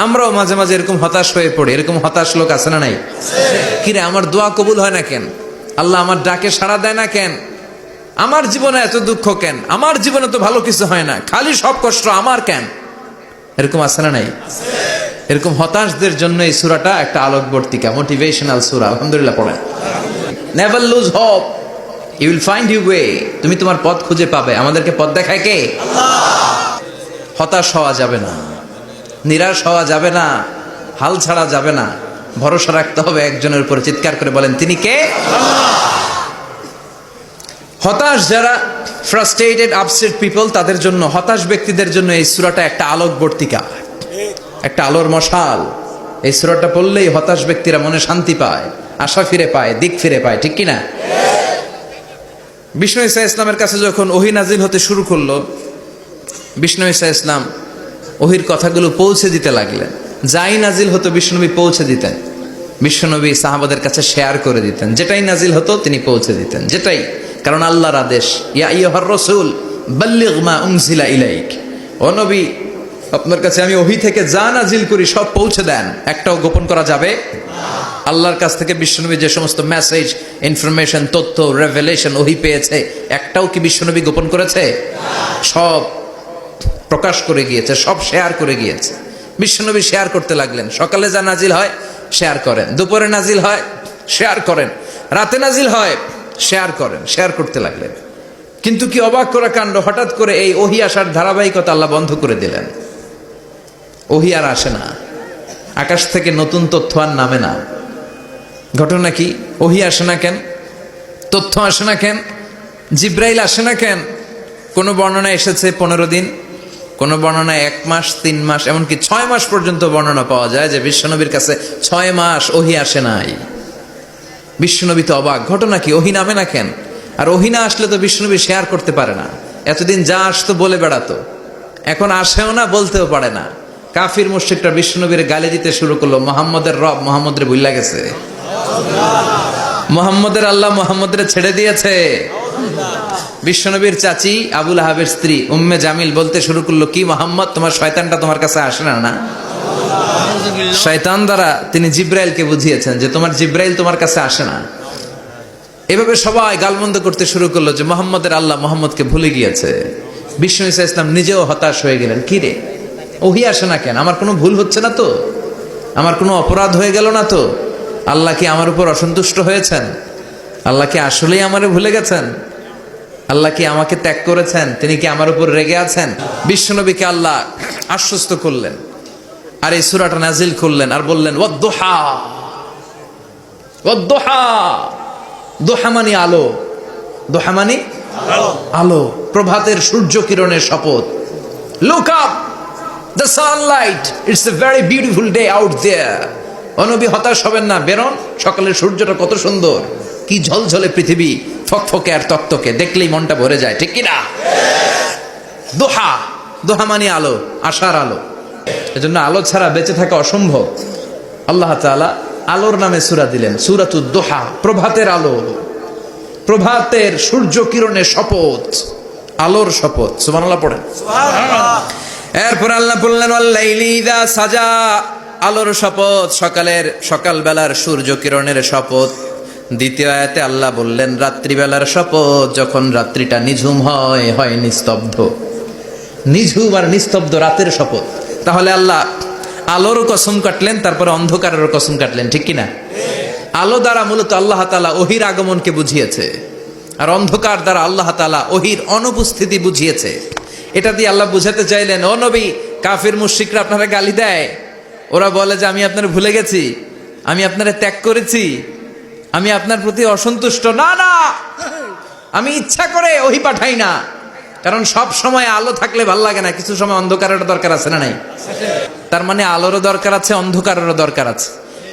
আমরাও মাঝে মাঝে এরকম হতাশ হয়ে পড়ি। এরকম হতাশ লোক আছে না নাই? কিরে আমার দোয়া কবুল হয় না কেন? আল্লাহ আমার ডাকে সাড়া দেয় না কেন? আমার জীবনে এত দুঃখ কেন? আমার জীবনে তো ভালো কিছু হয় না, খালি সব কষ্ট আমার কেন? এরকম আছে না নাই? এরকম হতাশদের জন্য এই সূরাটা একটা আলোকবর্তিকা, মোটিভেশনাল সূরা। আলহামদুলিল্লাহ পড়েন। Never lose hope, you will find you way. তুমি তোমার পথ খুঁজে পাবে। আমাদেরকে পথ দেখায় কে? আল্লাহ। হতাশ হওয়া যাবে না, নিরাশ হওয়া যাবে না, হাল ছাড়া যাবে না। ভরসা রাখতে হবে একজনের উপরে। চিৎকার করে বলেন, তিনি কে? আল্লাহ। হতাশ যারা, ফ্রাস্ট্রেটেড আপসেট পিপল, তাদের জন্য, হতাশ ব্যক্তিদের জন্য এই সূরাটা একটা আলোকবর্তিকা, একটা আলোর মশাল। এই সূরাটা পড়লেই হতাশ ব্যক্তিরা মনে শান্তি পায়, আশা ফিরে পায়, দিক ফিরে পায়। ঠিক কিনা? বিষ্ণু ঈসা ইসলামের কাছে যখন ওহী নাজিল হতে শুরু করলো, বিষ্ণু ঈসা ইসলাম ওহীর কথাগুলো পৌঁছে দিতে লাগলেন। যাই নাজিল হতো বিষ্ণুনবী পৌঁছে দিতেন। বিশ্বনবী সাহাবাদের কাছে শেয়ার করে দিতেন। যেটাই নাজিল হতো তিনি পৌঁছে দিতেন, যেটাই। কারণ আল্লাহর আদেশ, ইয়া আইয়ুহার রাসূল বাল্লিগ মা উনজিলা ইলাইক। ও নবী, আপনার কাছে আমি ওহী থেকে যা নাজিল করি সব পৌঁছে দেন, একটাও গোপন করা যাবে না। আল্লাহর কাছ থেকে বিশ্বনবী যে সমস্ত মেসেজ, ইনফরমেশন, তথ্য, রেভেলেশন ওহী পেয়েছে, একটাও কি বিশ্বনবী গোপন করেছে? সব প্রকাশ করে গিয়েছে, সব শেয়ার করে গিয়েছে। বিশ্বনবী শেয়ার করতে লাগলেন। সকালে যা নাজিল হয় শেয়ার করেন, দুপুরে নাজিল হয় শেয়ার করেন, রাতে নাজিল হয় শেয়ার করেন, শেয়ার করতে লাগলেন। কিন্তু কি অবাক করা কাণ্ড, হঠাৎ করে এই ওহী আসার ধারাবাহিকতা আল্লাহ বন্ধ করে দিলেন। ওহী আর আসে না, আকাশ থেকে নতুন তথ্য আর নামে না। ঘটনা কি? ওহী আসে না কেন? তথ্য আসে না কেন? জিব্রাইল আসে না কেন? কোনো বর্ণনা এসেছে 15 দিন, কোনো বর্ণনায় 1 মাস, 3 মাস, এমনকি 6 মাস পর্যন্ত বর্ণনা পাওয়া যায় যে বিশ্বনবীর কাছে 6 মাস ওহী আসে নাই। বিশ্বনবী তো অবাক, ঘটনা কি? ওহী নামে না কেন? আর ওহী না আসলে তো বিশ্বনবী শেয়ার করতে পারে না। এতদিন যা আসতো বলে বেড়াতো, এখন আসেও না, বলতেও পারে না। কাফির মুশরিকরা বিশ্বনবীর গালি দিতে শুরু করলো, মুহাম্মদের রব মুহাম্মদরে ভুইলা গেছে, মুহাম্মদের আল্লাহ মুহাম্মদরে ছেড়ে দিয়েছে। বিশ্বনবীর চাচি আবু লাহাবের স্ত্রী উম্মে জামিল বলতে শুরু করলো, কি মুহাম্মদ, তোমার শয়তানটা তোমার কাছে আসে না? না, শয়তান দ্বারা তিনি জিব্রাইলকে বুঝিয়েছেন যে তোমার জিব্রাইল তোমার কাছে আসে না। এভাবে সবাই গালমন্দ করতে শুরু করলো যে মুহাম্মদের আল্লাহ মুহাম্মদকে ভুলে গিয়েছে। বিষ্ণু ঈসা ইসলাম নিজেও হতাশ হয়ে গেলেন। কি রে, ওহী আসে না কেন? আমার কোনো ভুল হচ্ছে না তো? আমার কোনো অপরাধ হয়ে গেল না তো? আল্লাহ কি আমার উপর অসন্তুষ্ট হয়েছেন? আল্লাহ কি আসলেই আমারে ভুলে গেছেন? আল্লাহ কি আমাকে ত্যাগ করেছেন? তিনি কি আমার উপর রেগে আছেন? বিশ্বনবীকে আল্লাহ আশ্বস্ত করলেন, আর এই সূরাটা নাজিল করলেন, আর বললেন ওয়াদ-দুহা। ওয়াদ-দুহা, দুহা মানে আলো, দুহা মানে আলো, প্রভাতের সূর্য কিরণের শপথ। Look up, the sunlight, it's a very beautiful day out there. ও নবী, হতাশ হবেন না, বেরোন, সকালের সূর্যটা কত সুন্দর, কি ঝলঝলে পৃথিবী, ফকফকে আর তকতকে, দেখলেই মনটা ভরে যায়। ঠিক কিনা? দোহা, দোহা মানে আলো, আশার আলো। এজন্য আলো ছাড়া বেঁচে থাকা অসম্ভব। আল্লাহ তাআলা আলোর নামে সূরা দিলেন, সূরাতুদ দোহা, প্রভাতের আলো, প্রভাতের সূর্য কিরণের শপথ, আলোর শপথ। সুবহানাল্লাহ পড়েন। সুবহানাল্লাহ। এরপর আল্লাহ বললেন ওয়াল-লাইলি ইযা সাজা, আলোর শপথ, সকালবেলার সূর্য কিরণের শপথ। দ্বিতীয় আয়াতে আল্লাহ বললেন রাত্রিবেলার শপথ, যখন রাত্রিটা নিঝুম হয় নিস্তব্ধ। নিঝুম আর নিস্তব্ধ রাতের শপথ। তাহলে আল্লাহ আলোরও কসম কাটলেন, তারপরে অন্ধকারেরও কসম কাটলেন। ঠিক কিনা? আলো দ্বারা মূলত আল্লাহ তাআলা ওহীর আগমনকে বুঝিয়েছে, আর অন্ধকার দ্বারা আল্লাহ তাআলা ওহীর অনুপস্থিতি বুঝিয়েছে। এটা দিয়ে আল্লাহ বুঝাতে চাইলেন, ও নবী, কাফির মুশরিকরা আপনারা গালি দেয়, ওরা বলে যে আমি আপনারা ভুলে গেছি, আমি আপনারা ত্যাগ করেছি, আমি আপনার প্রতি অসন্তুষ্ট। না না, আমি ইচ্ছা করে ওহী পাঠাই না, কারণ সব সময় আলো থাকলে ভাল লাগে না, কিছু সময় অন্ধকারেরও দরকার আছে না নাই? তার মানে আলোরও দরকার আছে, অন্ধকারেরও দরকার আছে।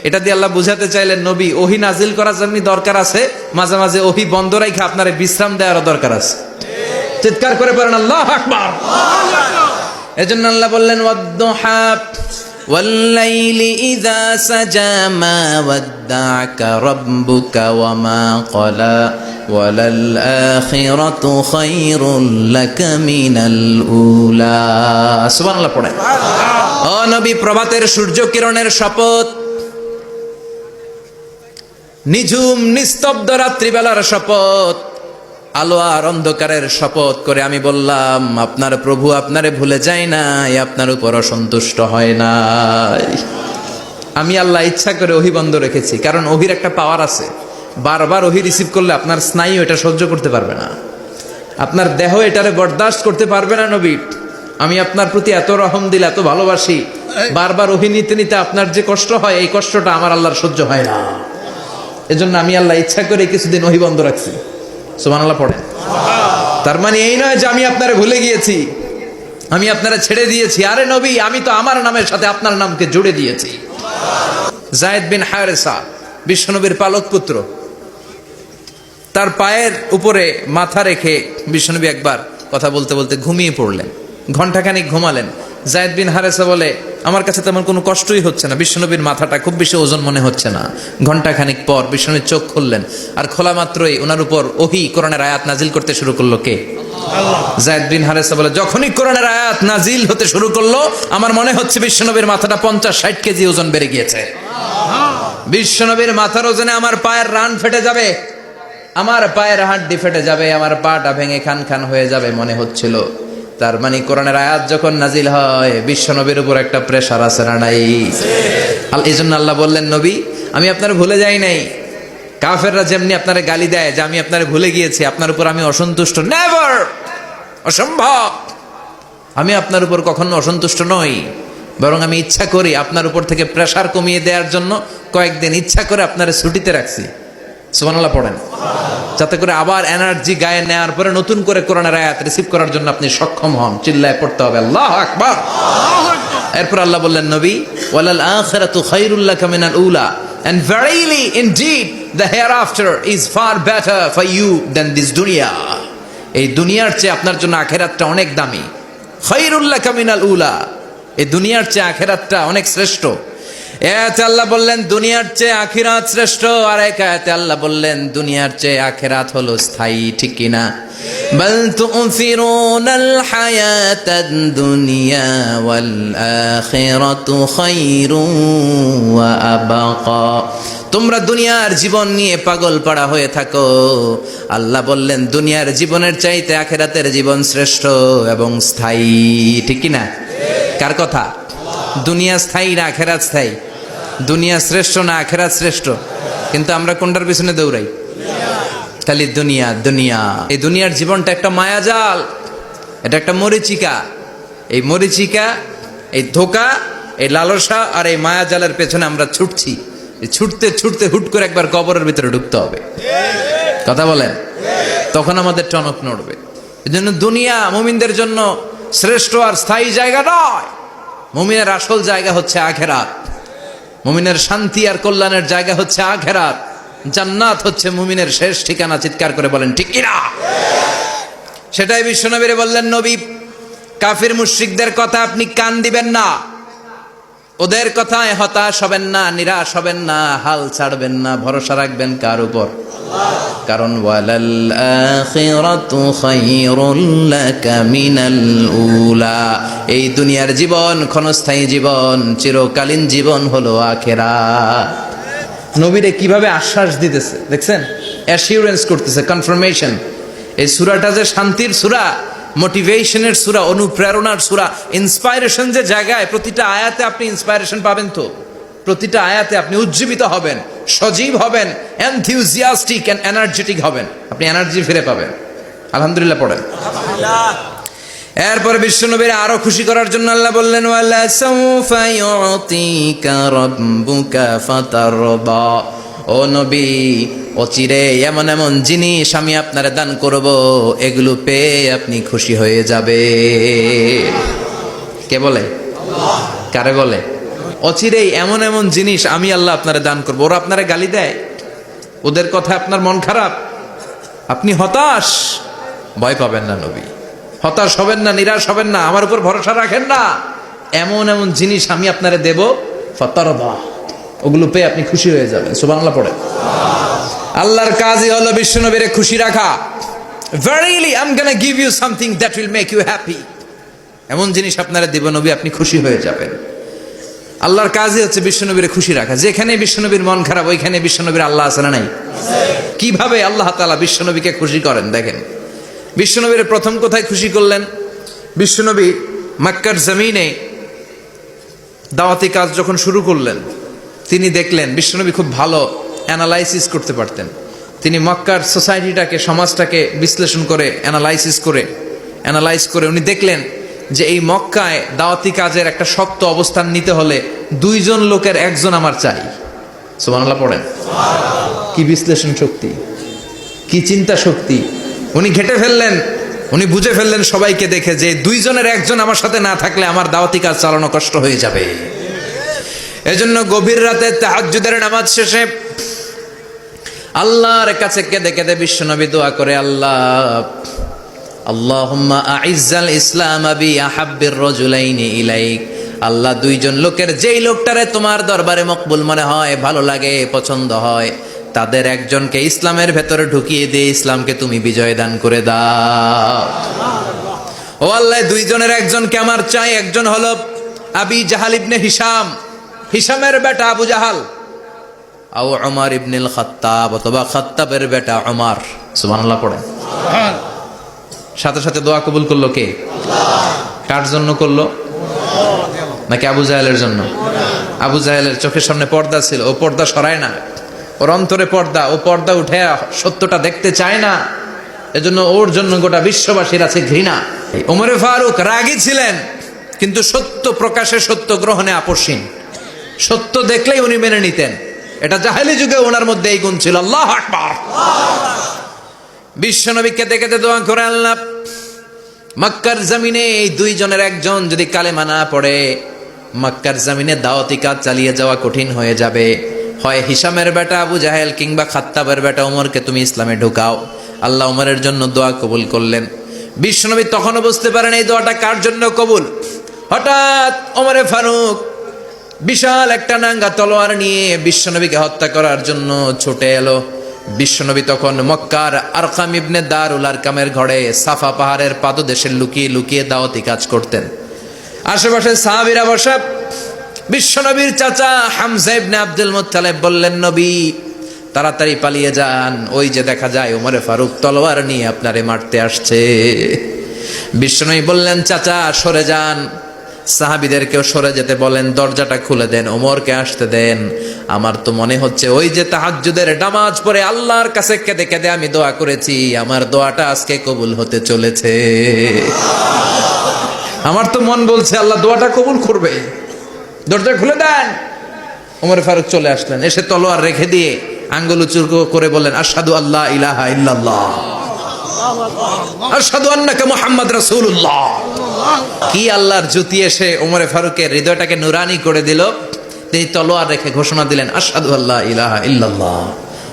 এটা দিয়ে আল্লাহ বুঝাতে চাইলেন, নবী, ওহী নাজিল করার জন্য দরকার আছে, মাঝে মাঝে ওহী বন্ধ রাখে আপনার বিশ্রাম দেওয়ারও দরকার আছে। চিৎকার করে পড়েন আল্লাহু আকবার। এজন্য আল্লাহ বললেন ওয়াদ-দুহা ওয়াল-লাইলি ইযা সাজা মা ওয়াদ্দা'আকা রাব্বুকা ওয়া মা ক্বালা ওয়ালাল আখিরাতু খায়রুল লাকা মিনাল উলা। সুবহানাল্লাহ পড়েন। ও নবী, প্রভাতের সূর্য কিরণের শপথ, নিঝুম নিস্তব্ধ রাত্রিবেলার শপথ, আলো আর অন্ধকারের শপথ করে আমি বললাম, আপনার প্রভু আপনারে ভুলে যায় নাই, আপনার উপর অসন্তুষ্ট হয় নাই। আমি আল্লাহ ইচ্ছা করে ওহী বন্ধ রেখেছি, কারণ ওহির একটা পাওয়ার আছে। বারবার ওহী রিসিভ করলে আপনার স্নায়ু এটা সহ্য করতে পারবে না, আপনার দেহ এটারে বরদাস্ত করতে পারবে না। নবী, আমি আপনার প্রতি এত রহম দিল, এত ভালোবাসি, বারবার ওহী নিতে নিতে আপনার যে কষ্ট হয়, এই কষ্টটা আমার আল্লাহর সহ্য হয় না। এজন্য আমি আল্লাহ ইচ্ছা করে কিছুদিন ওহী বন্ধ রাখছি। সুবহানাল্লাহ পড়েন। তার মানে এই নয় যে আমি আপনারে ভুলে গিয়েছি, আমি আপনারা ছেড়ে দিয়েছি। আরে নবী, আমি তো আমার নামের সাথে আপনার নামকে জুড়ে দিয়েছি। যায়েদ বিন হারেসা, বিশ্বনবীর পালক পুত্র, তার পায়ের উপরে মাথা রেখে বিশ্বনবী একবার কথা বলতে বলতে ঘুমিয়ে পড়লেন। ঘন্টাখানিক ঘুমালেন। যায়েদ বিন হারেসা বলে, আমার কাছে তেমন কোনো কষ্টই হচ্ছে না, বিশ্বনবীর মাথাটা খুব বেশি ওজন মনে হচ্ছে না। ঘন্টাখানিক পর বিশ্বনবীর চোখ খুললেন, আর খোলা মাত্রই ওনার উপর ওহী কোরআনের আয়াত নাজিল করতে শুরু করলো। কে? যায়েদ বিন হারেসা বলে, যখনই কোরআনের আয়াত নাজিল হতে শুরু করলো, আমার মনে হচ্ছে বিশ্বনবীর মাথাটা 50-60 কেজি ওজন বেড়ে গিয়েছে। বিশ্বনবীর মাথার ওজনে আমার পায়ের রান ফেটে যাবে, আমার পায়ের হাড্ডি ফেটে যাবে, আমার পাটা ভেঙে খান খান হয়ে যাবে মনে হচ্ছিল। তার মানে কোরআনের আয়াত যখন নাজিল হয়, বিশ্বনবীর উপর একটা প্রেসার আছে না নাই? এই জন্য আল্লাহ বললেন, নবী, আমি আপনার ভুলে যাই নাই। কাফেররা যেমনি আপনারে গালি দেয় যে আমি আপনারে ভুলে গিয়েছি, আপনার উপর আমি অসন্তুষ্ট, নেভার, অসম্ভব। আমি আপনার উপর কখনো অসন্তুষ্ট নই, বরং আমি ইচ্ছা করি আপনার উপর থেকে প্রেসার কমিয়ে দেওয়ার জন্য কয়েকদিন ইচ্ছা করে আপনারে ছুটিতে রাখছি। সুবহানাল্লাহ পড়েন, যাতে করে আবার এনার্জি গায়ে নেওয়ার পরে নতুন করে কোরআনের আয়াত রিসিভ করার জন্য আপনি সক্ষম হন। চিল্লায় পড়তে হবে আল্লাহু আকবার। এরপর আল্লাহ বললেন, নবী, ওয়ালাল আখিরাতু খায়রুল লাকা মিনাল উলা, and verily indeed the hereafter is far better for you than this dunya. এই দুনিয়ার চেয়ে আপনার জন্য আখিরাতটা অনেক দামি। খায়রুল লাকা মিনাল উলা, এই দুনিয়ার চেয়ে আখিরাতটা অনেক শ্রেষ্ঠ। এতে আল্লাহ বললেন দুনিয়ার চেয়ে আখিরাত শ্রেষ্ঠ, আর এক আয়াতে আল্লাহ বললেন দুনিয়ার চেয়ে আখিরাত হলো স্থায়ী। ঠিক কিনা? বাল তু'থিরুনাল হায়াতাদ দুনিয়া ওয়াল আখিরাতু খায়রুন ওয়া আবকা। তোমরা দুনিয়ার জীবন নিয়ে পাগল পাড়া হয়ে থাকো, আল্লাহ বললেন দুনিয়ার জীবনের চাইতে আখিরাতের জীবন শ্রেষ্ঠ এবং স্থায়ী। ঠিক কিনা? কার কথা? দুনিয়া স্থায়ী না আখিরাত স্থায়ী? দুনিয়া শ্রেষ্ঠ না আখিরাত শ্রেষ্ঠ? কিন্তু আমরা কোনটার পিছনে দৌড়াই? খালি দুনিয়া দুনিয়া। এই দুনিয়ার জীবনটা একটা মায়াজাল, এটা একটা মরিচিকা। এই মরিচিকা, এই ধোঁকা, এই লালসা আর এই মায়াজালের পেছনে আমরা ছুটছি। ছুটতে ছুটতে হুট করে একবার কবরের ভিতরে ঢুকতে হবে। কথা বলেন, তখন আমাদের টনক নড়বে। এই জন্য দুনিয়া মুমিনদের জন্য শ্রেষ্ঠ আর স্থায়ী জায়গা নয়। মুমিনের আসল জায়গা হচ্ছে আখিরাত। মুমিনের শান্তি আর কল্যাণের জায়গা হচ্ছে আখিরাত। জান্নাত হচ্ছে মুমিনের শেষ ঠিকানা। চিৎকার করে বলেন ঠিক কিনা? সেটাই বিশ্বনবীরে বললেন, নবী, কাফির মুশরিকদের কথা আপনি কান দিবেন না, ওদের কথায় হতাশ হবেন না, নিরাশ হবেন না, হাল ছাড়বেন না, ভরসা রাখবেন কার উপর? কারণ ওয়ালাল আখিরাতু খায়রুল লাকা মিনাল উলা, এই দুনিয়ার জীবন ক্ষণস্থায়ী জীবন, চিরকালীন জীবন হলো আখিরাত। নবীরে কিভাবে আশ্বাস দিতেছে দেখছেন, অ্যাসিউরেন্স করতেছে, কনফার্মেশন। এই সূরাটা যে শান্তির সূরা, মোটিভেশনের সূরা, অনুপ্রেরণার সূরা, ইন্সপাইরেশন যে জায়গায়, প্রতিটা আয়াতে আপনি ইন্সপাইরেশন পাবেন। তো প্রতিটা আয়াতে আপনি উজ্জীবিত হবেন, সজীব হবেন, এনথিউজিয়াস্টিক এন্ড এনার্জেটিক হবেন, আপনি এনার্জি ফিরে পাবেন। আলহামদুলিল্লাহ পড়েন। এরপরে বিশ্বনবীর আরো খুশি করার জন্য আল্লাহ বললেন, ওয়ালা সাউফা ইউতিকা রাব্বুকা ফাতারদা। ও নবী, অচিরে এমন এমন জিনিস আমি আপনারে দান করব, এগুলো পেয়ে আপনি খুশি হয়ে যাবে। কে বলে? আল্লাহ। কারে বলে? অচিরেই এমন এমন জিনিস আমি আল্লাহ আপনারে দান করবো। ওরা আপনারে গালি দেয়, ওদের কথা আপনার মন খারাপ, আপনি হতাশ, ভয় পাবেন না নবী, হতাশ হবেন না, নিরাশ হবেন না, আমার উপর ভরসা রাখেন না। এমন এমন জিনিস আমি আপনারে দেব, ফাতারদা, ওগুলো পেয়ে আপনি খুশি হয়ে যাবেন। সুবহানাল্লাহ পড়ে। আল্লাহর কাজই হলো বিশ্বনবীরে খুশি রাখা। Verily I'm gonna give you something that will make you happy. এমন জিনিস আপনারা দেব নবী, আপনি খুশি হয়ে যাবেন। আল্লাহর কাজই হচ্ছে বিশ্বনবীর খুশি রাখা। যেখানে বিশ্বনবীর মন খারাপ ওইখানে বিশ্বনবীর আল্লাহ আছে না নাই? কিভাবে আল্লাহ তাআলা বিশ্বনবীকে খুশি করেন দেখেন। বিশ্বনবীর প্রথম কোথায় খুশি করলেন? বিশ্বনবী মক্কার জমিনে দাওয়াতি কাজ যখন শুরু করলেন, তিনি দেখলেন বিশ্বনবী খুব ভালো অ্যানালাইসিস করতে পারতেন। তিনি মক্কার সোসাইটিটাকে, সমাজটাকে বিশ্লেষণ করে অ্যানালাইজ করে উনি দেখলেন যে এই মক্কায় দাওয়াতি কাজের একটা শক্ত অবস্থান নিতে হলে 2 জন লোকের 1 জন আমার চাই। সুবহানাল্লাহ পড়েন। কি বিশ্লেষণ শক্তি, কি চিন্তা শক্তি! উনি ঘেটে ফেললেন, উনি বুঝে ফেললেন সবাইকে দেখে যে 2 জনের 1 জন আমার সাথে না থাকলে আমার দাওয়াতি কাজ চালানো কষ্ট হয়ে যাবে। এজন্য গভীর রাতে তাহাজ্জুদের নামাজ শেষে আল্লাহর কাছে কেঁদে কেঁদে বিশ্বনবী দোয়া করে, আল্লাহুম্মা আইজ্জাল ইসলাম বি আহাব্বির রাজুলাইনি ইলাইক। আল্লাহ 2 জন লোকের, যেই লোকটারে তোমার দরবারে মকবুল মনে হয়, ভালো লাগে, পছন্দ হয়, তাদের একজনকে ইসলামের ভেতরে ঢুকিয়ে দিয়ে ইসলামকে তুমি বিজয় দান করে দাও। ও আল্লাহ, 2 জনের 1 জনকে আমার চাই। একজন হলো আবি জাহাল ইবনে হিশাম, হিশামের বেটা আবু জাহাল, আও উমর ইবনুল খাত্তাব, অথবা খাত্তাবের বেটা উমর। সুবহানাল্লাহ পড়েন। সাথে সাথে দোয়া কবুল করলো কে? কার জন্য করলো? নাকি আবু জাহেলের জন্য? আবু জাহেলের চোখের সামনে পর্দা ছিল, ও পর্দা সরায় না। ওর অন্তরে পর্দা, ও পর্দা উঠে সত্যটা দেখতে চায় না। এজন্য ওর জন্য গোটা বিশ্ববাসীর আছে ঘৃণা। ওমরে ফারুক রাগী ছিলেন, কিন্তু সত্য প্রকাশে, সত্য গ্রহণে আপোষহীন। সত্য দেখলেই উনি মেনে নিতেন। এটা জাহেলি যুগে ওনার মধ্যে এই গুণ ছিল। আল্লাহু আকবার। বিশ্বনবীকে দেখে দোয়া করে, আল্লাহ মক্কার জমিনে এই 2 জনের 1 জন যদি কালেমা না পড়ে, মক্কার জমিনে দাওয়াতি কাজ চালিয়ে যাওয়া কঠিন হয়ে যাবে। হয় হিশামের বেটা আবু জাহেল কিংবা খাত্তাবের বেটা ওমরকে তুমি ইসলামে ঢুকাও। আল্লাহ ওমরের জন্য দোয়া কবুল করলেন। বিশ্বনবী তখনও বুঝতে পারেন এই দোয়াটা কার জন্য কবুল। হঠাৎ ওমরে ফারুক বিশাল একটা নাঙ্গা তলোয়ার নিয়ে বিশ্বনবীকে হত্যা করার জন্য ছুটে এলো। বিশ্বনবী তখন মক্কার আরকাম ইবনে দারুল আরকামের ঘরে সাফা পাহাড়ের পাদদেশে লুকিয়ে লুকিয়ে দাওয়াতি কাজ করতেন। আশেপাশে সাহাবীরা বসা। বিশ্বনবীর চাচা হামজা ইবনে আব্দুল মুত্তালিব বললেন, নবী তাড়াতাড়ি পালিয়ে যান, ওই যে দেখা যায় ওমরে ফারুক তলোয়ার নিয়ে আপনারে মারতে আসছে। বিশ্বনবী বললেন, চাচা সরে যান। সাহাবীদেরকেও সরে যেতে বলেন, দরজাটা খুলে দেন, ওমরকে আসতে দেন। আমার তো মনে হচ্ছে ওই যে তাহাজ্জুদের নামাজ পড়ে আল্লাহর কাছে কেঁদে কেঁদে আমি দোয়া করেছি, আমার দোয়াটা আজকে কবুল হতে চলেছে। আমার তো মন বলছে আল্লাহ দোয়াটা কবুল করবে। দরজা খুলে দেন। ওমর ফারুক চলে আসলেন, এসে তলোয়ার রেখে দিয়ে আঙ্গুল উঁচু করে বললেন, আশহাদু আল্লা ইলাহা ইল্লাল্লাহ, আশহাদু আন্নাকা মুহাম্মদ রাসূলুল্লাহ। কি আল্লাহর জ্যোতি এসে ওমরে ফারুকের হৃদয়টাকে নুরানি করে দিল। তিনি তলোয়ার রেখে ঘোষণা দিলেন, আশহাদু আল্লা ইলাহা ইল্লাল্লাহ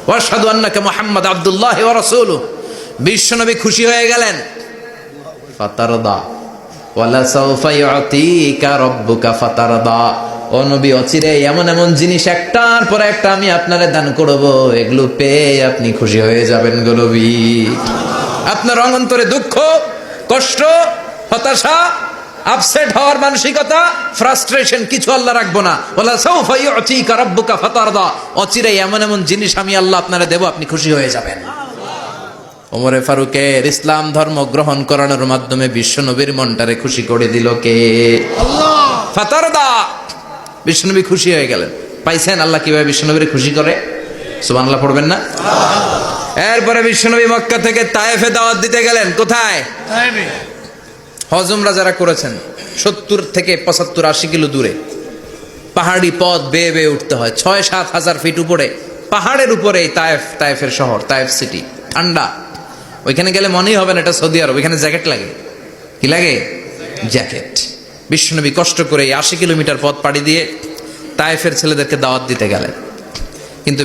ওয়া আশহাদু আন্নাকা মুহাম্মদ আবদুল্লাহ ওয়া রাসূলুহু। বিশ্বনবী খুশি হয়ে গেলেন। ফাতারদা ওয়ালা সাউফা ইউতিকা রাব্বুকা ফাতারদা। ও নবী, অচিরে এমন এমন জিনিস একটার পর একটা আমি আপনারে দান করব, এগুলো পেয়ে আপনি খুশি হয়ে যাবেন গো নবী। আপনার অন্তরে দুঃখ, কষ্ট, হতাশা, আপসেট হওয়ার মানসিকতা, ফ্রাস্ট্রেশন কিছু আল্লাহ রাখবো না। ওয়ালা সাউফা ইউতিকা রাব্বুকা ফাতারদা। অচিরে এমন এমন জিনিস আমি আল্লাহ আপনারে দেব, আপনি খুশি হয়ে যাবেন। ওমরে ফারুকের ইসলাম ধর্ম গ্রহণ করানোর মাধ্যমে বিশ্বনবীর মনটারে খুশি করে দিল কে? আল্লাহ। ফাতারদা। বিশ্বনবী খুশি হয়ে গেলেন। পাইছেন আল্লাহ কিভাবে বিশ্বনবীরে খুশি করে? সুবহানাল্লাহ পড়বেন না? এরপরে বিশ্বনবী মক্কা থেকে তায়েফে দাওয়াত দিতে গেলেন। কোথায়? তায়েফে। হজ উমরা যারা করেছেন 70 থেকে 75 80 কিলো দূরে পাহাড়ি পথ বেয়ে বেয়ে উঠতে হয়। 6-7 হাজার ফিট উপরে পাহাড়ের উপরে তায়েফের শহর, তায়েফ সিটি। ঠান্ডা। ওইখানে গেলে মনেই হবে না এটা সৌদি আরব। ওইখানে জ্যাকেট লাগে। কি লাগে? জ্যাকেট। বিশ্বনবী কষ্ট করে 80 কিলোমিটার পথ পাড়ি দিয়ে তায়েফের ছেলেদেরকে দাওয়াত দিতে গেলেন। কিন্তু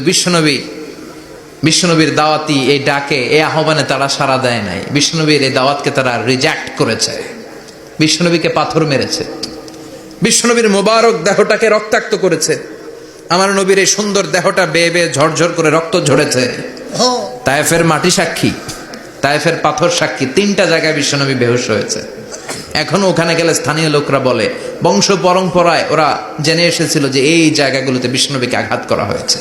বিশ্বনবীর দাওয়াতি এই ডাকে, এই আহ্বানে তারা সাড়া দেয় নাই। বিশ্বনবীর এই দাওয়াতকে তারা রিজেক্ট করেছে। বিশ্বনবীকে পাথর মেরেছে। বিশ্বনবীর মোবারক দেহটাকে রক্তাক্ত করেছে। আমার নবীর এই সুন্দর দেহটা বেয়ে বেয়ে ঝরঝর করে রক্ত ঝরেছে। তায়েফের মাটি সাক্ষী, তায়েফের পাথর সাক্ষী। 3টা জায়গায় বিশ্বনবী বেহুশ হয়েছে। এখনো ওখানে গেলে স্থানীয় লোকরা বলে, বংশ পরম্পরায় ওরা জেনে এসেছিল যে এই জায়গাগুলোতে বিশ্বনবীকে আঘাত করা হয়েছে।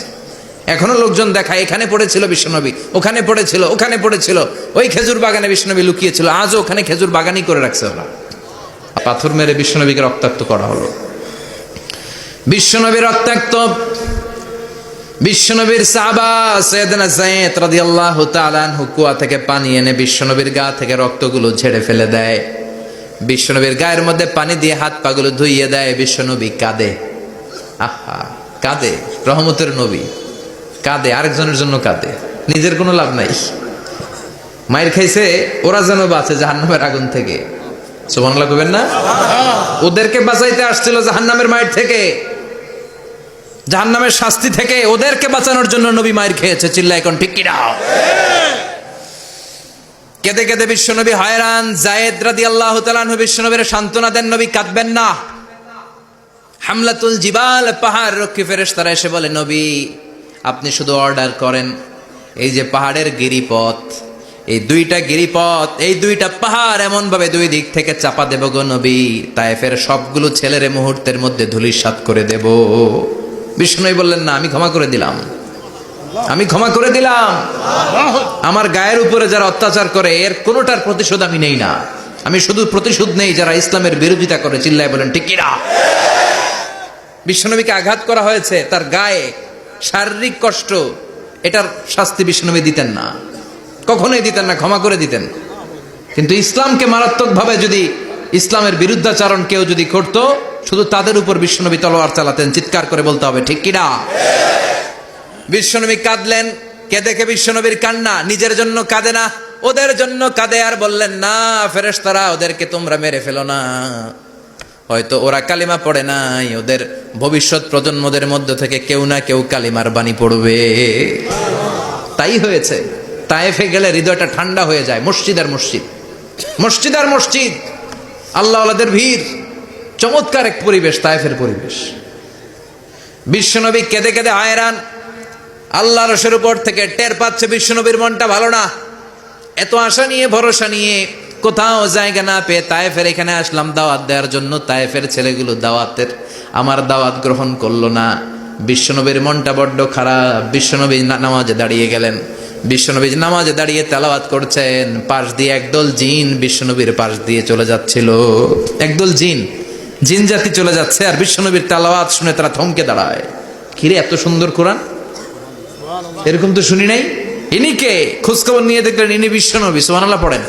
এখনো লোকজন দেখায় এখানে পড়েছিল বিশ্বনবী, ওখানে পড়েছিল, ওখানে পড়েছিল, ওই খেজুর বাগানে বিশ্বনবী লুকিয়েছিল, আজও ওখানে খেজুর বাগানই করে রাখছে ওরা। পাথর মেরে বিশ্বনবীকে রক্তাক্ত করা হলো। বিশ্বনবী রক্তাক্ত। বিশ্বনবীর সাহাবা সাইয়েদনা যায়েদ রাদিয়াল্লাহু তাআলা আনহু কুয়া থেকে পানি এনে বিশ্বনবীর গা থেকে রক্তগুলো ঝেড়ে ফেলে দেয়। বিশ্বনবীর গায়ের মধ্যে পানি দিয়ে হাত পাগুলো ধুইয়ে দেয়। বিশ্বনবী কাঁদে, আহা কাঁদে, রহমতের নবী কাঁদে, আরেকজনের জন্য কাঁদে, নিজের কোনো লাভ নাই। মায়ের খাইছে, ওরা যেন বাঁচে জাহান্নামের আগুন থেকে। সুবহানাল্লাহ কইবেন না? ওদেরকে বাঁচাইতে আসছিল জাহান্নামের মায়ের থেকে, জাহান্নামের শাস্তি থেকে। ওদেরকে বাঁচানোর জন্য নবী মায়ের খেয়েছে। চিল্লায় কোন ঠিক কিনা? কেঁদে কেঁদে বিশ্বনবী হয়রান। যায়েদ রাদিয়াল্লাহু তাআলা আনহু বিশ্বনবীর সান্ত্বনা দেন, নবী কাঁদবেন না। হামলাতুল জিবাল, পাহাড় রক্ষী ফেরেশতারা এসে বলে, নবী আপনি শুধু অর্ডার করেন, এই যে পাহাড়ের গিরিপথ, এই দুইটা গিরিপথ, এই দুইটা পাহাড় এমন ভাবে দুই দিক থেকে চাপা দেব গো নবী, তায়েফের সবগুলো ছেলেরে মুহূর্তের মধ্যে ধূলিসাৎ করে দেব। বিষ্ণু বললেন, না আমি ক্ষমা করে দিলাম, আমি ক্ষমা করে দিলাম। আমার গায়ের উপরে যারা অত্যাচার করে এর কোনোটার প্রতিশোধ আমি নেই না। আমি শুধু প্রতিশোধ নেই যারা ইসলামের বিরোধিতা করে। চিল্লায় বলেন ঠিক কিনা? বিশ্বনবীকে আঘাত করা হয়েছে, তার গায়ে শারীরিক কষ্ট, এটার শাস্তি বিশ্বনবী দিতেন না, কখনোই দিতেন না, ক্ষমা করে দিতেন। কিন্তু ইসলামকে মারাত্মকভাবে যদি ইসলামের বিরুদ্ধাচরণ কেউ যদি করতো, শুধু তাদের উপর বিশ্বনবী তলোয়ার চালাতেন। চিৎকার করে বলতে হবে ঠিক কিনা? বিশ্বনবী কাঁদলেন। কে দেখে বিশ্বনবীর কান্না, নিজের জন্য কাঁদে না, ওদের জন্য কাঁদে। আর বললেন, না ফেরেশতারা ওদেরকে তোমরা মেরে ফেলো না, হয়তো ওরা কালিমা পড়ে নাই, ওদের ভবিষ্যৎ প্রজন্মদের মধ্য থেকে কেউ না কেউ কালিমার বাণী পড়বে। তাই হয়েছে। তায়েফে গেলে হৃদয়টা ঠান্ডা হয়ে যায়। মসজিদ আর মসজিদ, মসজিদ আর মসজিদ, আল্লাহ আল্লাহদের ভিড়, চমৎকার এক পরিবেশ তায়েফের পরিবেশ। বিশ্বনবী কেঁদে কেঁদে হায়রান। আল্লাহ রসের উপর থেকে টের পাচ্ছে বিশ্বনবীর মনটা ভালো না। এত আশা নিয়ে ভরসা নিয়ে কোথাও জায়গা না পেয়ে তায়েফের এখানে আসলাম দাওয়াত দেওয়ার জন্য। তায়েফের ছেলেগুলো আমার দাওয়াত গ্রহণ করলো না। বিশ্বনবীর মনটা বড্ড খারাপ। বিশ্বনবী নামাজে দাঁড়িয়ে গেলেন। বিশ্বনবী নামাজে দাঁড়িয়ে তেলাওয়াত করছেন, পাশ দিয়ে একদল জিন বিশ্বনবীর পাশ দিয়ে চলে যাচ্ছিল। একদল জিন জাতি চলে যাচ্ছে, আর বিশ্বনবীর তেলাওয়াত শুনে তারা থমকে দাঁড়ায়। কিরে এত সুন্দর কোরআন, এরকম তো শুনি নাই। ইনি কে? খোঁজখবর নিয়ে দেখলেন ইনি বিশ্বনবী। সুবহানাল্লাহ পড়েন।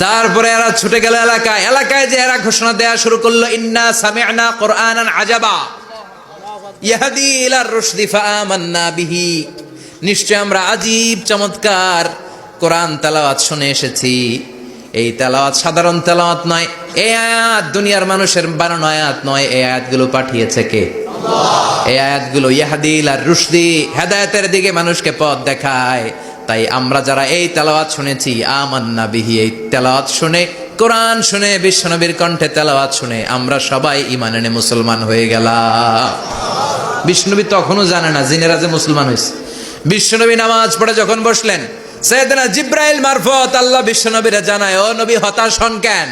তারপরে এরা ছুটে গেল এলাকায়। এলাকায় যে এরা ঘোষণা দেয়া শুরু করলো, ইন্না সামি'না কুরআনান আজাবা ইয়াহদি ইলার রুশদি ফাআমান্না বিহি। নিশ্চয় আমরা আজীব চমৎকার কোরআন তেলাওয়াত শুনে এসেছি। এই তেলাওয়াত সাধারণ তেলাওয়াত নয়, এই আয়াত দুনিয়ার মানুষের বানানো আয়াত নয়। এই আয়াতগুলো পাঠিয়েছে কে? আল্লাহ। এই আয়াতগুলো ইয়াহদি ইলার রুশদি, হেদায়েতের দিকে মানুষকে পথ দেখায়। তাই আমরা যারা এই তেলাওয়াত শুনেছি, আমান্না বিহি, এই তেলাওয়াত শুনে, কোরআন শুনে, বিশ্বনবীর কণ্ঠে তেলাওয়াত শুনে আমরা সবাই ঈমান এনে মুসলমান হয়ে গেলাম। বিশ্বনবী তখনও জানে না জিনেরা যে মুসলমান হয়েছে। বিশ্বনবী নামাজ পড়ে যখন বসলেন, সাইয়েদনা জিব্রাইল মারফত আল্লাহ বিশ্বনবীরে জানায়, ও নবী হতাশ হন কেন?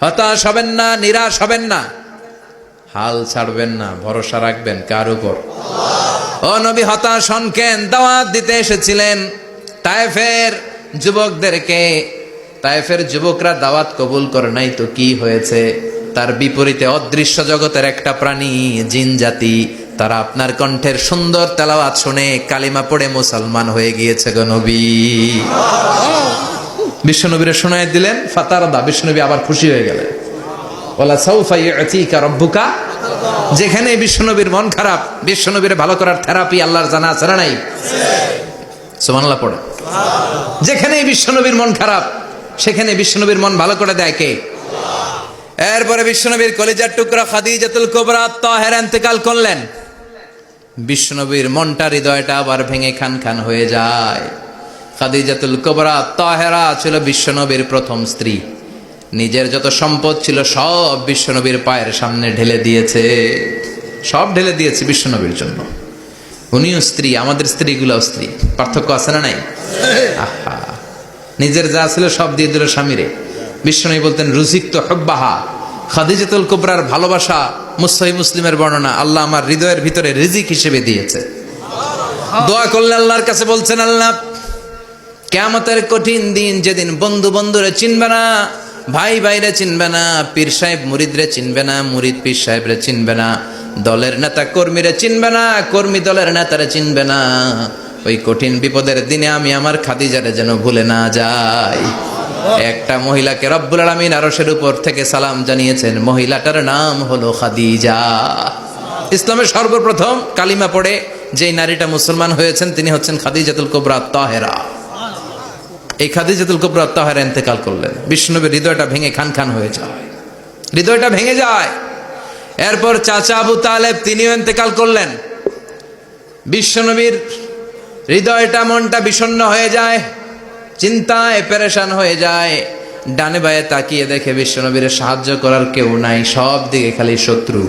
হতাশ হবেন না, নিরাশ হবেন না, হাল ছাড়বেন না, ভরসা রাখবেন কার উপর? ও নবী হতাশ হন কেন? দাওয়াত দিতে এসেছিলেন তায়েফের যুবকদেরকে। তায়েফের যুবকরা দাওয়াত কবুল করে নাই তো কি হয়েছে? তার বিপরীতে অদৃশ্য জগতের একটা প্রাণী, জিন জাতি, তারা আপনার কণ্ঠের সুন্দর তেলাওয়াত শুনে কালিমা পড়ে মুসলমান হয়ে গিয়েছে গো নবী। বিশ্বনবীরে শোনায় দিলেন। ফাতারদা, বিশ্বনবী আবার খুশি হয়ে গেলেন। ওয়ালা সাউফা ইউতিকা রাব্বুকা। যেখানে বিশ্বনবীর মন খারাপ, বিশ্বনবীরে ভালো করার থেরাপি আল্লাহর জানা আছে না নাই? সুবহানাল্লাহ পড়ে। যেখানে বিশ্বনবীর মন খারাপ, সেখানে বিশ্বনবীর মন ভালো করে দেয় কে? এরপরে বিশ্বনবীর কলিজার টুকরা খাদিজাতুল কুবরা তাহেরা ইন্তেকাল করলেন। বিশ্বনবীর মনটা, হৃদয়টা আবার ভেঙে খান খান হয়ে যায়। খাদিজাতুল কুবরা তাহেরা ছিল বিশ্বনবীর প্রথম স্ত্রী। নিজের যত সম্পদ ছিল সব বিশ্বনবীর পায়ের সামনে ঢেলে দিয়েছে, সব ঢেলে দিয়েছে বিশ্বনবীর জন্য। উনিও স্ত্রী, আমাদের স্ত্রীগুলোও স্ত্রী। পার্থক্য আছে না নাই? আহা, নিজের যা ছিল সব দিয়ে দিল স্বামীরে। বিশ্বনবী বলতেন রুজিকতু হুব্বাহা, খাদিজাতুল কুবরার ভালোবাসা সহিহ মুসলিমের বর্ণনা, আল্লাহ আমার হৃদয়ের ভিতরে রিজিক হিসেবে দিয়েছে। দোয়া করলে আল্লাহর কাছে বলছেন, আল্লাহ কিয়ামতের কঠিন দিন, যেদিন বন্ধু বন্ধুরে চিনবে না, ভাই ভাইরে চিনবে না, পীর সাহেব মুরিদরে চিনবে না, মুরিদ পীর সাহেবরে চিনবে না, দলের নেতা কর্মীরে চিনবে না, কর্মী দলের নেতারে চিনবে না, ওই কঠিন বিপদের দিনে আমি আমার খাদিজারে যেন ভুলে না যাই। একটা মহিলাকে রব্বুল আলামিন আরশের উপর থেকে সালাম জানিয়েছেন, মহিলাটার নাম হলো খাদিজা। ইসলামের সর্বপ্রথম কালিমা পড়ে যেই নারীটা মুসলমান হয়েছেন তিনি হচ্ছেন খাদিজাতুল কুবরা তাহেরা। এই খাদিজাতুল কুবরা তাহেরা ইন্তেকাল করলেন। বিশ্বনবীর হৃদয়টা ভেঙে খান খান হয়ে যায়, হৃদয়টা ভেঙে যায়। এরপর চাচা আবু তালেব তিনিও ইন্তেকাল করলেন। বিশ্বনবীর হৃদয়টা মনটা বিষণ্ণ হয়ে যায়, চিন্তায় পেরেশান হয়ে যায়। ডানে বায়ে তাকিয়ে দেখে বিশ্বনবীর সাহায্য করার কেউ নাই, সব দিকে খালি শত্রু,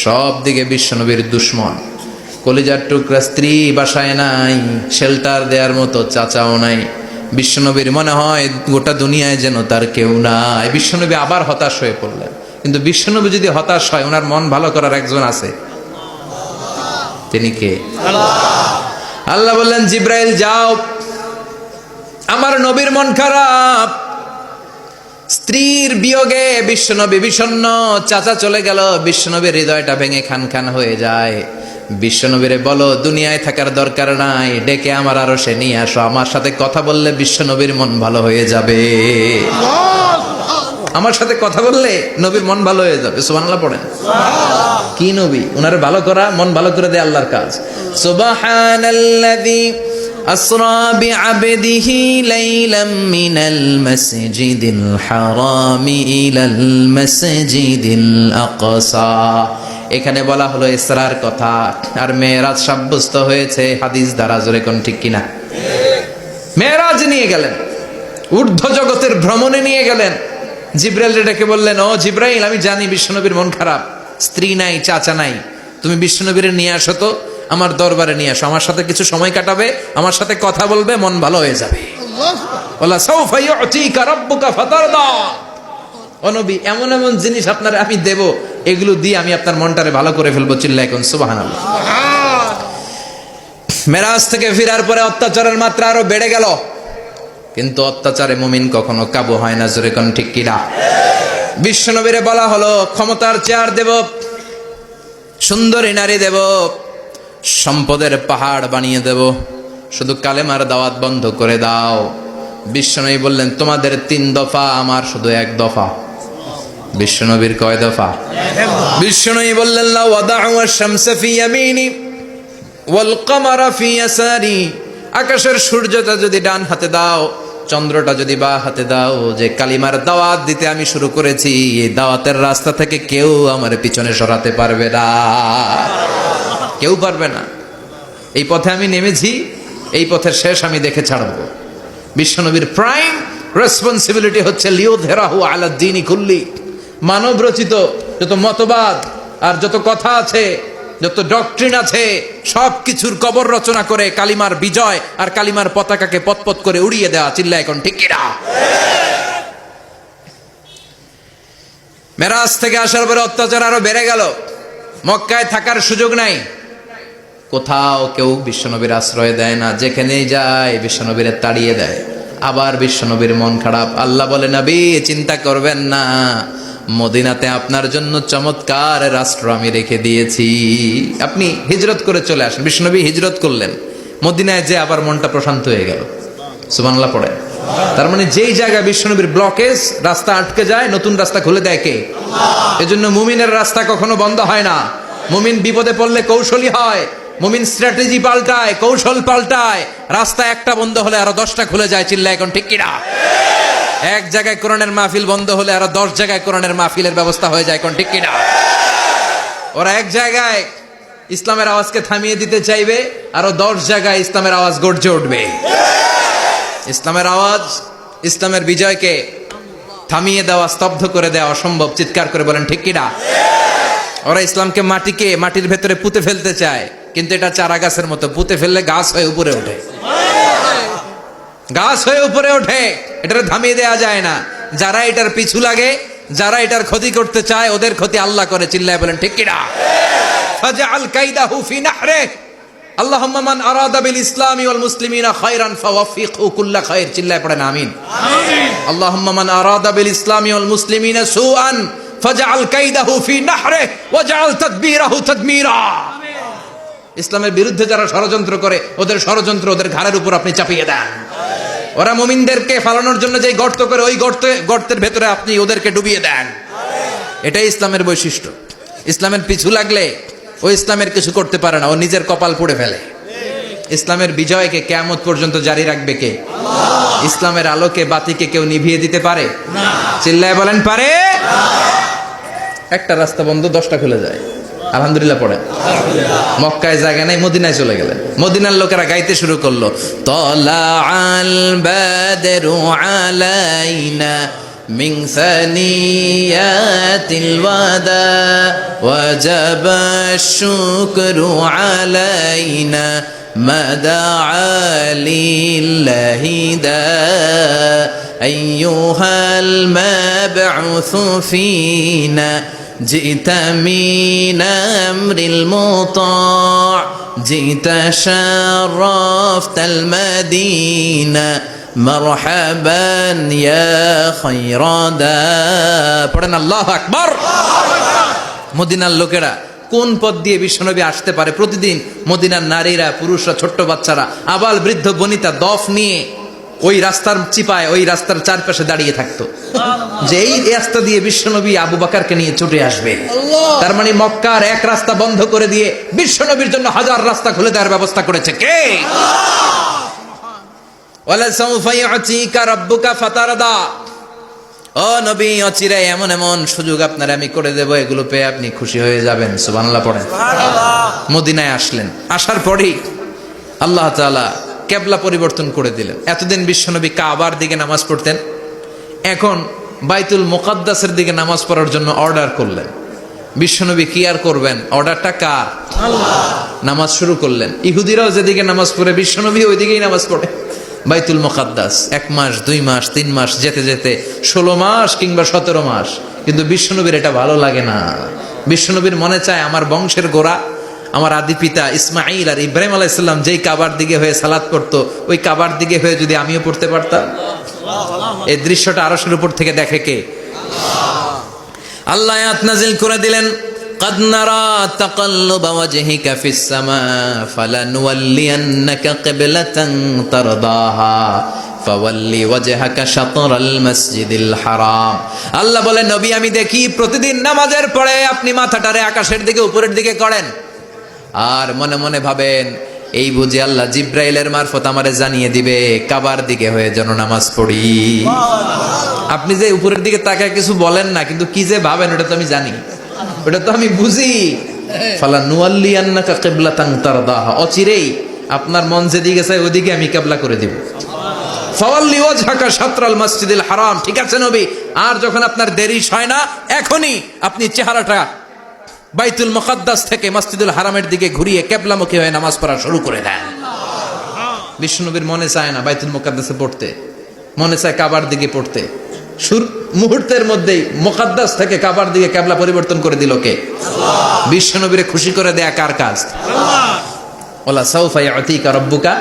সব দিকে বিশ্বনবীর দুশ্মন। কলিজার টুকরা স্ত্রী বাসায় নাই, শেল্টার দেওয়ার মতো চাচাও নাই। বিশ্বনবীর মনে হয় গোটা দুনিয়ায় যেন তার কেউ নাই। বিশ্বনবী আবার হতাশ হয়ে পড়লেন। কিন্তু বিশ্বনবী যদি হতাশ হয়, ওনার মন ভালো করার একজন আছে, তিনি কে? আল্লাহ বললেন, জিব্রাইল যাও, আমার নবীর মন খারাপ, স্ত্রীর বিয়োগে বিশ্বনবী বিষণ্ণ, চাচা চলে গেল, বিশ্বনবীর হৃদয়টা ভেঙে খান খান হয়ে যায়। বিশ্বনবীরে বলো দুনিয়ায় থাকার দরকার নাই, ডেকে আমার আরশে নিয়ে আসো, আমার সাথে কথা বললে বিশ্বনবীর মন ভালো হয়ে যাবে। আমার সাথে কথা বললে নবীর মন ভালো হয়ে যাবে। সুবহানাল্লাহ পড়েন। কি নবী, উনার ভালো করা, মন ভালো করে দেয় আল্লাহর কাজ। সুবহানাল্লাযী আসরা বিআবদিহি লাইলাম মিনাল মাসজিদিল হারামি ইলাল মাসজিদিল আকসা। এখানে বলা হলো ইসরার কথা, আর মেরাজ সাব্যস্ত হয়েছে হাদিস দ্বারা। জোরে কোন ঠিক কিনা? মেরাজ নিয়ে গেলেন, ঊর্ধ্ব জগতের ভ্রমণে নিয়ে গেলেন। জিব্রাইল ডেকে বললেন, ও জিব্রাইল, আমি জানি বিশ্বনবীর মন খারাপ, স্ত্রী নাই, চাচা নাই, তুমি বিশ্বনবীর নিয়ে আসো তো, আমার দরবারে নিয়ে আসো, আমার সাথে কিছু সময় কাটাবে, আমার সাথে কথা বলবে, মন ভালো হয়ে যাবে। ওয়ালা সাউফা ইউতিকা রাব্বুকা ফাতারদা। ও নবী, এমন এমন জিনিস আপনার আমি দেব, এগুলো দিয়ে আমি আপনার মনটারে ভালো করে ফেলবো। চিল্লায় কোন সুবহানাল্লাহ। মেরাজ থেকে ফিরার পরে অত্যাচারের মাত্রা আরো বেড়ে গেল, কিন্তু অত্যাচারে মুমিন কখনো কাবু হয় না। জোরে কোন ঠিক কিনা? বিশ্বনবীরে বলা হলো, ক্ষমতার চেয়ার দেব, সুন্দরী নারী দেব, সম্পদের পাহাড় বানিয়ে দেব, শুধু কালেমার দাওয়াত বন্ধ করে দাও। বিশ্বনবী বললেন, তোমাদের 3 দফা, আমার শুধু 1 দফা। বিশ্বনবীর কয় দফা? বিশ্বনবী বললেন, লা ওয়াদাউ আশ-শামসা ফি ইয়ামিনি ওয়াল কামারা ফি ইয়াসারি। আকাশের সূর্যটা যদি ডান হাতে দাও, চন্দ্রটা যদি বা হাতে দাও, যে কালিমার দাওয়াত দিতে আমি শুরু করেছি, এই দাওয়াতের রাস্তা থেকে কেউ আমার পিছনে সরাতে পারবে না, কেউ পারবে না। এই পথে আমি নেমেছি, এই পথের শেষ আমি দেখে ছাড়বো। বিশ্বনবীর প্রাইম রেসপন্সিবিলিটি হচ্ছে লিউযহিরাহু আলা দ্বীনি কুল্লি। মানব রচিত যত মতবাদ আর যত কথা আছে, যত ডক্ট্রিন আছে, সব কিছুর কবর রচনা করে কালিমার বিজয় আর কালিমার পতাকাকে পতপত করে উড়িয়ে দেওয়া। চিল্লায় এখন ঠিক কিনা? মেরাজ থেকে আসার পরে অত্যাচার আরো বেড়ে গেল, মক্কায় থাকার সুযোগ নাই, কোথাও কেউ বিশ্বনবীর আশ্রয় দেয় না, যেখানেই যায় বিশ্বনবীর তাড়িয়ে দেয়। আবার বিশ্বনবীর মন খারাপ। আল্লাহ বলে, নবী চিন্তা করবেন না, মদিনাতে আপনার জন্য চমৎকার রাষ্ট্র আমি রেখে দিয়েছি, আপনি হিজরত করে চলে আসেন। বিশ্বনবী হিজরত করলেন, মদিনায় যে আবার মনটা প্রশান্ত হয়ে গেল। সুবহানাল্লাহ পড়ে। তার মানে যেই জায়গায় বিশ্বনবীর ব্লকেজ, রাস্তা আটকে যায়, নতুন রাস্তা খুলে দেয় কে? এজন্য মুমিনের রাস্তা কখনো বন্ধ হয় না। মুমিন বিপদে পড়লে কৌশলী হয়, মুমিন স্ট্র্যাটেজি পাল্টায়, কৌশল পাল্টায়। রাস্তা একটা বন্ধ হলে আরো 10টা খুলে যায়। চিল্লায় এখন ঠিক কিনা? এক জায়গায় কোরআনের মাহফিল বন্ধ হলে আরো 10 জায়গায় কোরআনের মাহফিলের ব্যবস্থা হয়ে যায়। কোন ঠিক কিনা? ওরা এক জায়গায় ইসলামের আওয়াজকে থামিয়ে দিতে চাইবে, আরো 10 জায়গায় ইসলামের আওয়াজ গর্জে উঠবে। ইসলামের আওয়াজ, ইসলামের বিজয়কে থামিয়ে দেওয়া, স্তব্ধ করে দেওয়া অসম্ভব। চিৎকার করে বলেন ঠিক কিনা? ওরা ইসলামকে মাটির ভেতরে পুঁতে ফেলতে চায়, কিন্তু এটা চারা গাছের মতো, পুঁতে ফেললে গাছ হয়ে উপরে ওঠে। গাছ হয়ে উপরে ওঠে, এটার থামিয়ে দেয়া যায় না। যারা এটার পিছু লাগে, যারা এটার ক্ষতি করতে চায়, ওদের ক্ষতি আল্লাহ করে। চিল্লায় বলেন ঠিক কিনা? ফাজআল কাইদাহু ফি নাহরে। আল্লাহুম্মা মান আরাদা বিল ইসলামি ওয়াল মুসলিমিনা খায়রান ফাওয়াফিকহু কুল্লা খায়র। চিল্লায় পড়েন আমিন। আমিন। আল্লাহুম্মা মান আরাদা বিল ইসলামি ওয়াল মুসলিমিনা সুআন ফাজআল কাইদাহু ফি নাহরে ওয়াজআল তাদবীরাহু তাদমীরা। ইসলামের বিরুদ্ধে যারা ষড়যন্ত্র করে, ওদের ষড়যন্ত্র ওদের ঘাড়ের উপর আপনি চাপিয়ে দেন। ওরা মুমিনদেরকে ফালানোর জন্য যে গর্ত করে, ওই গর্তের ভেতরে আপনি ওদেরকে ডুবিয়ে দেন। এটাই ইসলামের বৈশিষ্ট্য। ইসলামের পিছু লাগলে ও ইসলামের কিছু করতে পারে না, ও নিজের কপাল পুড়ে ফেলে। ইসলামের বিজয়কে কিয়ামত পর্যন্ত জারি রাখবে কে? আল্লাহ। ইসলামের আলোকে বাতিকে কেউ নিভিয়ে দিতে পারে না। চিল্লায় বলেন পারে না। একটা রাস্তা বন্ধ, 10টা খুলে যায়। আলহামদুলিল্লাহ পড়ে। মক্কায় জায়গা নাই, মদিনায় চলে গেলেন। মদিনার লোকেরা গাইতে শুরু করলো, তলা আল বাদরু আলাইনা মিন সানিয়াতিল ওয়াদা ওয়াজাবা শুকরু আলাইনা মাদা লিল্লাহি দা আইয়ুহাল মাবউসু ফিনা جئت من أمر المطاع جئت شرفت المدينة مرحبا يا خير دا পড়েন আল্লাহু আকবার। মদিনার লোকেরা কোন পথ দিয়ে বিশ্বনবী আসতে পারে? প্রতিদিন মদিনার নারীরা, পুরুষরা, ছোট্ট বাচ্চারা, আবাল বৃদ্ধ বনিতা দফ নিয়ে ওই রাস্তার চিপায়, ওই রাস্তার চারপাশে দাঁড়িয়ে থাকতো, যে এই রাস্তা দিয়ে বিশ্বনবী আবু বকরকে নিয়ে ছুটে আসবে। তার মানে মক্কার এক রাস্তা বন্ধ করে দিয়ে বিশ্বনবীর জন্য হাজার রাস্তা খুলে দেওয়ার ব্যবস্থা করেছে কে? ওয়ালা সাউফা ইউতিকা রাব্বুকা ফাতারদা। ও নবী, অচিরে এমন এমন সুযোগ আপনার আমি করে দেব, এগুলো পেয়ে আপনি খুশি হয়ে যাবেন। সুবহানাল্লাহ পড়েন। মদিনায় আসলেন, আসার পরেই আল্লাহ তাআলা কেবলা পরিবর্তন করে দিলেন। এতদিন বিশ্বনবী কাবার দিকে নামাজ পড়তেন, এখন বাইতুল মুকাদ্দাসের দিকে নামাজ পড়ার জন্য অর্ডার করলেন। বিশ্বনবী কি আর করবেন, অর্ডারটা কার? আল্লাহ। নামাজ শুরু করলেন। ইহুদিরাও যেদিকে নামাজ পড়ে, বিশ্বনবী ওইদিকেই নামাজ পড়ে। বাইতুল মুকাদ্দাস 1 মাস 2 মাস 3 মাস যেতে যেতে 16 মাস কিংবা 17 মাস, কিন্তু বিশ্বনবীর এটা ভালো লাগে না। বিশ্বনবীর মনে চায় আমার বংশের গোড়া, আমার আদি পিতা ইসমাইল আর ইব্রাহিম আলাইহিস সালাম যেই কাবার দিকে হয়ে সালাত করতো, ওই কাবার দিকে হয়ে যদি আমিও পড়তে পারতাম। এই দৃশ্যটা আরশের উপর থেকে দেখে কে? আল্লাহ আয়াত নাযিল করে দিলেন, قد نرى تقلب وجهك في السماء فلنولينك قبلة ترضاها فولي وجهك شطر المسجد الحرام। আল্লাহ বলেন, নবী আমি দেখি প্রতিদিন নামাজের পরে আপনি মাথাটারে আকাশের দিকে, উপরের দিকে করেন, আর মনে মনে ভাবেন এই বুঝি আল্লাহ জিব্রাইলের মারফত আমারে জানিয়ে দিবে কাবার দিকে হয়ে যেন নামাজ পড়ি। আপনি যে উপরের দিকে তাকায় কিছু বলেন না, কিন্তু কি যে ভাবেন ওটা তো আমি জানি, ওটা তো আমি বুঝি। ফালা নুয়াল্লিয়ান্নাকা কিবলাতান তারদাহা, অচিরেই আপনার মন যেদিকে চায় ওদিকে আমি কিবলা করে দিব। ফাওয়াল্লি ওয়াজহাকা শাতরাল মসজিদিল হারাম। ঠিক আছে নবী, আর যখন আপনার দেরি হয় না, এখনই আপনি চেহারাটা বাইতুল মুকাদ্দাস থেকে মসজিদুল হারামের দিকে ঘুরিয়ে কিবলামুখী হয়ে নামাজ পড়া শুরু করে দেন। বিষ্ণুনবীর মনে চায় না বাইতুল মুকাদ্দাসে পড়তে, মনে চায় কাবার দিকে পড়তে। মুহূর্তের মধ্যেই মুকাদ্দাস থেকে কাবার দিকে কিবলা পরিবর্তন করে দিল কে? আল্লাহ। বিশ্বনবীরে খুশি করে দেয়া কার কাজ? আল্লাহ। ওয়ালা সাউফা ইউতিকা রাব্বুকা,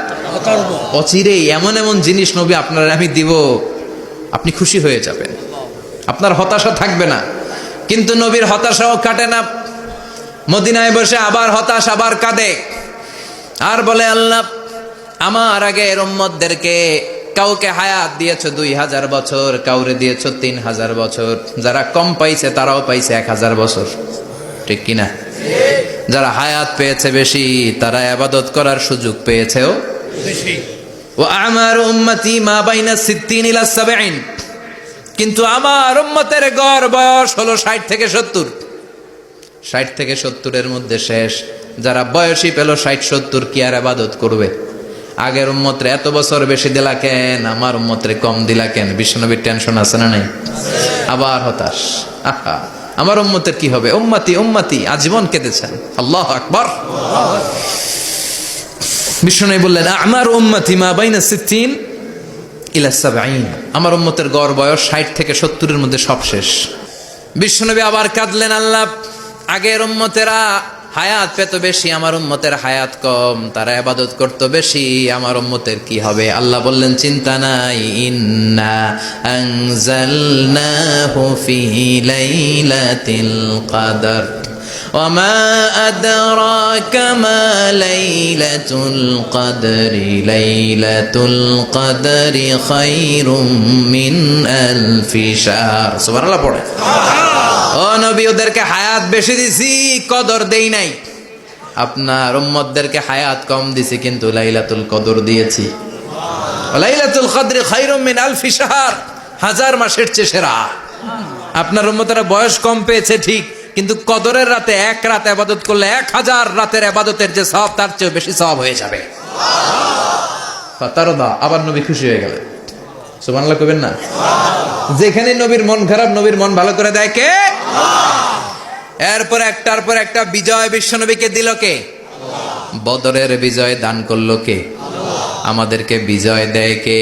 অচিরেই এমন এমন জিনিস নবী আপনার আমি দিব, আপনি খুশি হয়ে যাবেন, আপনার হতাশা থাকবে না। কিন্তু নবীর হতাশাও কাটে না। মদিনায় বসে আবার হতাশ, আবার কাঁদে, আর বলে আল্লাহ আমার আগের উম্মতদেরকে কাউকে হায়াত দিয়েছ 2000 বছর, কাউরে দিয়েছ 3000 বছর, যারা কম পাইছে তারাও পাইছে 1000 বছর, ঠিক কিনা? যারা হায়াত পেয়েছে বেশি, তারা ইবাদত করার সুযোগ পেয়েছেও বেশি। ওয়া আমার উম্মতি মা বাইনা 60 ইলা 70, কিন্তু আমার উম্মতের গড় বয়স হলো 60 থেকে 70। 60 থেকে 70-এর মধ্যে শেষ। যারা বয়সী পেল 60-70, কি আর ইবাদত করবে? আগের উম্মতরে এত বছর বেশি দিলা কেন, আমার উম্মতরে কম দিলা কেন? বিশ্বনবীর টেনশন আছে না নাই? আবার হতাশ, আহা আমার উম্মতের কি হবে? উম্মতি উম্মতি আজীবন কেঁদেছেন। আল্লাহু আকবার। বিশ্বনবী বললেন আমার উম্মতি মা বাইনা 60 ইলা 70, আমার উম্মতের গড় বয়স 60 থেকে 70-এর মধ্যে সব শেষ। বিশ্বনবী আবার কাঁদলেন, আল্লাহ আগের উম্মতেরা হায়াত পেত বেশি, আমার উম্মতের হায়াত কম, তারা ইবাদত করতো বেশি, আমার উম্মতের কি হবে? আল্লাহ বললেন চিন্তা নাই, ইন্না আনজালনাহু ফি লাইলাতিল কদর ওয়ামা আদরাকা মা লাইলাতুল কদরি লাইলাতুল কদরি খায়রুম মিন আলফি শাহর। সুবহানাল্লাহ পড়ে। ও নবী, ওদেরকে হায়াত বেশি দিছি, কদর দেই নাই। আপনার উম্মতদেরকে হায়াত কম দিছি, কিন্তু লাইলাতুল কদর দিয়েছি। লাইলাতুল কদরি খায়রুম মিন আলফি শাহর, 1000 মাসের চেয়ে সেরা। আপনার উম্মতেরা বয়স কম পেয়েছে ঠিক, কিন্তু কদরের রাতে এক রাত ইবাদত করলে 1000 রাতের ইবাদতের যে সওয়াব, তার চেয়ে বেশি সওয়াব হয়ে যাবে। ফাতারদা, আবার নবী খুশি হয়ে গেলেন। সুবহানাল্লাহ কইবেন না? যেখানে নবীর মন খারাপ, নবীর মন ভালো করে দেয় কে? এরপর একটার পর একটা বিজয় বিশ্বনবীকে দিল কে? বদরের বিজয় দান করলো কে? আমাদেরকে বিজয় দেয় কে?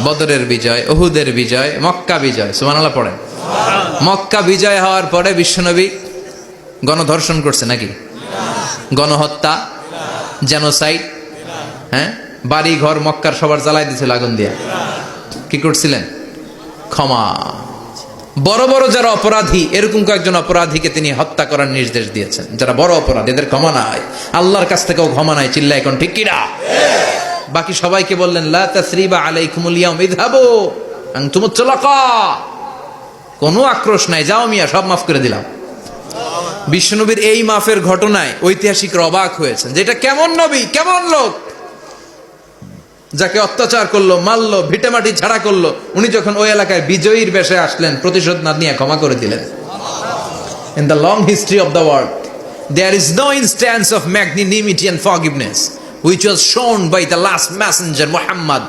বদরের বিজয়, উহুদের বিজয়, মক্কা বিজয়। সুবহানাল্লাহ পড়েন। মক্কা বিজয় হওয়ার পরে বিশ্বনবী গণধর্ষণ করছে নাকি? গণহত্যা, জেনোসাইড, হ্যাঁ, বাড়ি ঘর মক্কার সবার জ্বালাই দিয়েছিল আগুন দিয়া। কি করছিলেন? ক্ষমা। বড় বড় যারা অপরাধী, এরকম কয়েকজন অপরাধীকে তিনি হত্যা করার নির্দেশ দিয়েছেন। যারা বড় অপরাধী, এদের ক্ষমা নাই, আল্লাহর কাছ থেকেও ক্ষমা নাই। চিল্লায় এখন ঠিক কিনা? বাকি সবাইকে বললেন লা তাসরিবা আলাইকুমুল ইয়াউম ইযহাবু আনতুমুত তুলাকা, কোনো আক্রোশ নাই, যাও মিয়া, সব মাফ করে দিলাম। বিশ্বনবীর এই মাফের ঘটনায় ঐতিহাসিকরা অবাক হয়েছেন, যে এটা কেমন নবী, কেমন লোক, যাকে অত্যাচার করলো, মারলো, ভিটেমাটি ছাড়া করলো, উনি যখন ওই এলাকায় বিজয়ীর বেশে আসলেন, প্রতিশোধ না নিয়ে ক্ষমা করে দিলেন। In the long history of the world, there is no instance of magnanimity and forgiveness which was shown by the last messenger Muhammad,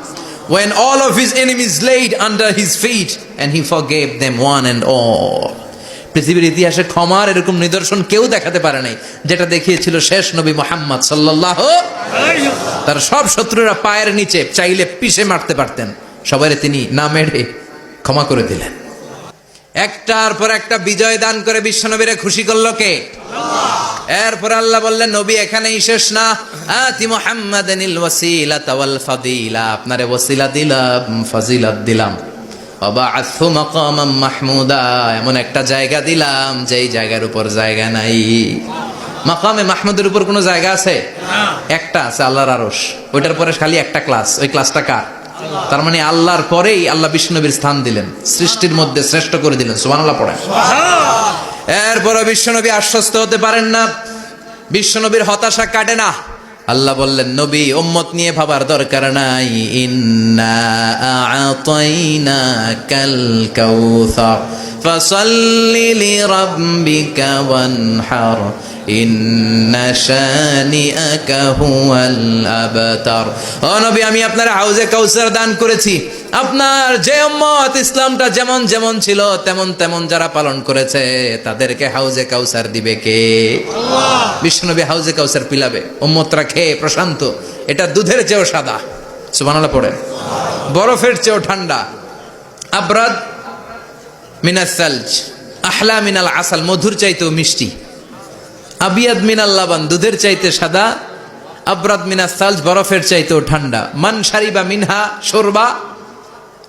when all of his enemies laid under his feet and he forgave them one and all. পৃথিবীর ইতিহাসে ক্ষমার এরকম নিদর্শন কেউ দেখাতে পারে নাই, যেটা দেখিয়েছিল শেষ নবী মুহাম্মদ সাল্লাল্লাহু আলাইহি ওয়াসাল্লাম। তার সব শত্রুরা পায়ের নিচে চাইলে পিষে মারতে পারতেন, সবাইরে তিনি না মেরে ক্ষমা করে দিলেন। একটার পর একটা বিজয় দান করে বিশ্বনবীরে খুশি করলো কে? এরপর আল্লাহ বললেন, নবী এখানেই শেষ না, আতি মুহাম্মাদানিল ওয়াসিলাতা ওয়াল ফাদিলা, আপনারে ওয়াসিলা দিলাম, ফাজিলাত দিলাম। ওয়াবা'আথু মাকামাম মাহমুদা, এমন একটা জায়গা দিলাম যেই জায়গার উপর জায়গা নাই। মাকামে মাহমুদের উপর কোনো জায়গা আছে? একটা আছে, আল্লাহর আরশ। ওইটার পরে খালি একটা ক্লাস, ওই ক্লাসটা কার? তার মানে আল্লাহর পরেই আল্লাহ বিশ্বনবীর স্থান দিলেন, সৃষ্টির মধ্যে শ্রেষ্ঠ করে দিলেন। সুবহানাল্লাহ পড়েন। এরপরে বিশ্বনবী আশ্বস্ত হতে পারেন না, বিশ্বনবীর হতাশা কাটে না। আল্লাহ বললেন, নবী উম্মত নিয়ে ভাবার দরকার নাই, ইন্না আ'তাইনাকাল কাউসার ফাসাল্লি লিরাব্বিকা ওয়ানহার ইন্না শানিআকা হুয়াল আবতার। ও নবী, আমি আপনার হাউজে কাউসার দান করেছি। আপনার যে উম্মত ইসলামটা যেমন যেমন ছিল তেমন তেমন যারা পালন করেছে, তাদেরকে হাউজে কাউসার দিবে কে? আল্লাহ। বিশ্বনবী হাউজে কাউসার পিলাবে, উম্মতরা খেয়ে প্রশান্ত। এটা দুধের চেয়েও সাদা। সুবহানাল্লাহ পড়েন। বরফের চেয়েও ঠান্ডা। আবরাদ মিনাস সালজ আহলা মিনাল আসাল, মধুর চাইতেও মিষ্টি। আবিয়াদ মিনাল লাবান, দুধের চাইতে সাদা। আবরাদ মিনাস সালজ, বরফের চাইতেও ঠান্ডা। মান শারিবা মিনহা শরবা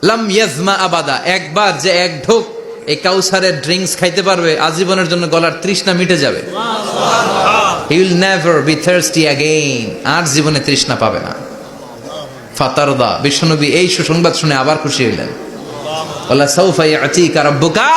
লাম ইয়াজমা আবাদা, একবার যে এক ঢোক এই কাউসারের ড্রিঙ্কস খাইতে পারবে, আজীবনের জন্য গলার তৃষ্ণা মিটে যাবে। He will never be thirsty again, আর জীবনে তৃষ্ণা পাবে না। ফাতারদা, বিশ্বনবী এই সুসংবাদ শুনে আবার খুশি হইলেন। ওয়ালা সাউফা ইয়াতিকা রাব্বুকা।